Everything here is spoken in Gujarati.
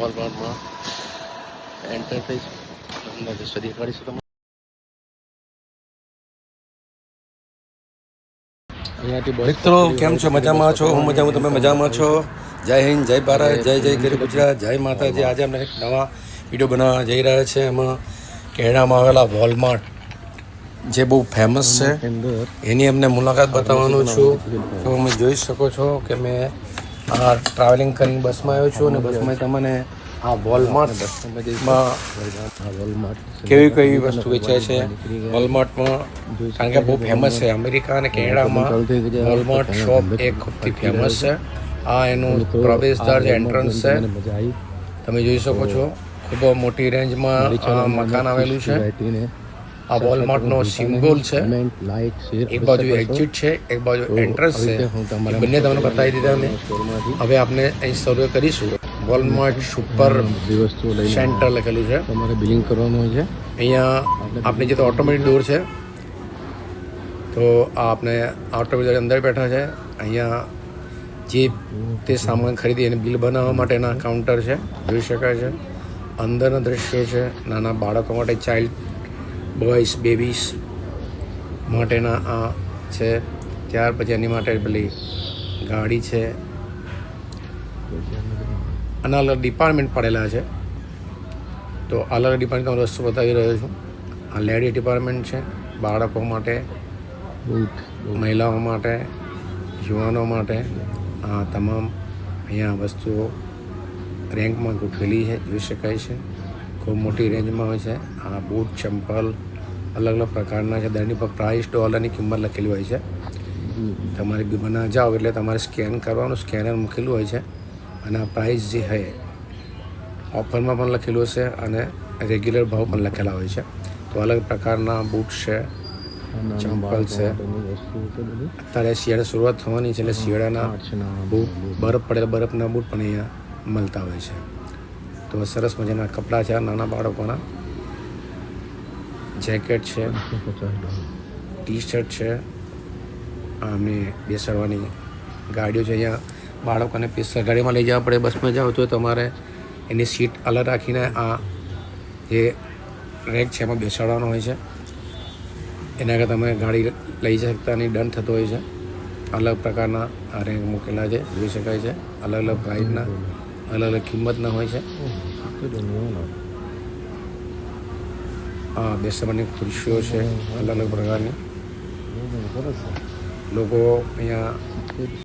વોલમાર્ટમાં એન્ટર થઈશું. તમને દૃશ્ય દેખાડીશું તમને. મિત્રો કેમ છો? મજામાં છો? હું મજામાં, તમે મજામાં છો? જય હિન્દ, જય ભારત, જય જય ગીર ગુજરાત, જય માતાજી. આજે અમે એક નવા વિડીયો બનાવવા જઈ રહ્યા છે. એમાં કેરળમાં આવેલા વોલમાર્ટ જે બહુ ફેમસ છે એની અમને મુલાકાત બતાવવાનું છું. તો તમે જોઈ શકો છો કે મેં આ ટ્રાવેલિંગ કરીને બસમાં આવ્યો છું અને બસમાં તમને આ વોલમાર્ટમાં કેવી કઈ વસ્તુ વેચાય છે. વોલમાર્ટમાં કારણ કે બહુ ફેમસ છે અમેરિકા અને કેનેડામાં વોલમાર્ટ શોપ એક ખૂબથી ફેમસ છે. આ એનું પ્રવેશદ્વાર છે, એન્ટ્રન્સ છે. તમે જોઈ શકો છો ખૂબ મોટી રેન્જમાં મકાન આવેલું છે. આ વોલમાર્ટનો સિમ્બોલ છે. એક બાજુ એક્ઝિટ છે, એક બાજુ એન્ટ્રન્સ છે. બંને તમને બતાવી દીધા મેં. હવે આપણે અહીં સર્વે કરીશું. વોલમાર્ટ સુપર સેન્ટર લખેલું છે. તમારે બિલિંગ કરવાનું હોય છે. અહીંયા આપણે જે તો ઓટોમેટિક ડોર છે, તો આપણે ઓટોમેટિક અંદર બેઠા છે. અહીંયા જે તે સામાન ખરીદી અને બિલ બનાવવા માટેના કાઉન્ટર છે, જોઈ શકાય છે. અંદરના દ્રશ્યો છે, નાના બાળકો માટે ચાઇલ્ડ બોયઝ બેબીઝ માટેના આ છે. ત્યાર પછી એની માટે પેલી ગાડી છે. અને અલગ ડિપાર્ટમેન્ટ પડેલા છે. તો અલગ ડિપાર્ટમેન્ટ વસ્તુ બતાવી રહ્યો છું. આ લેડી ડિપાર્ટમેન્ટ છે, બાળકો માટે, મહિલાઓ માટે, યુવાનો માટે. આ તમામ અહીંયા વસ્તુઓ રેન્કમાં ગોઠવેલી છે, જોઈ શકાય છે. ખૂબ મોટી રેન્જમાં હોય છે. આ બૂટ, ચંપલ અલગ અલગ પ્રકારના છે. દરની પર પ્રાઇસ ડોલરની કિંમત લખેલી હોય છે. તમારે બી બનાવવા જાઓ એટલે તમારે સ્કેન કરવાનું, સ્કેનર મૂકેલું હોય છે. અને આ પ્રાઇસ જે છે ઓફરમાં પણ લખેલું હશે અને રેગ્યુલર ભાવ પણ લખેલા હોય છે. તો અલગ પ્રકારના બૂટ છે, ચંપલ છે. અત્યારે શિયાળા શરૂઆત થવાની છે એટલે શિયાળાના બૂટ, બરફ પડેલા બરફના બૂટ પણ અહીંયા મળતા હોય છે. તો સરસ મજાના કપડાં છે. નાના બાળકોના જેકેટ છે, ટી શર્ટ છે. આમને બેસાડવાની ગાડીઓ છે. અહીંયા બાળકોને ગાડીમાં લઈ જવા પડે, બસમાં જાઓ તો તમારે એની સીટ અલગ રાખીને આ જે રેક છે એમાં બેસાડવાનો હોય છે. એના આગળ તમે ગાડી લઈ શકતા નહીં, દંડ થતો હોય છે. અલગ પ્રકારના આ રેક મૂકેલા છે, જોઈ શકાય છે. અલગ અલગ પ્રાઇસના, અલગ અલગ કિંમતના હોય છે. હા, બેસવાની ખુરશીઓ છે અલગ અલગ પ્રકારની. લોકો અહીંયા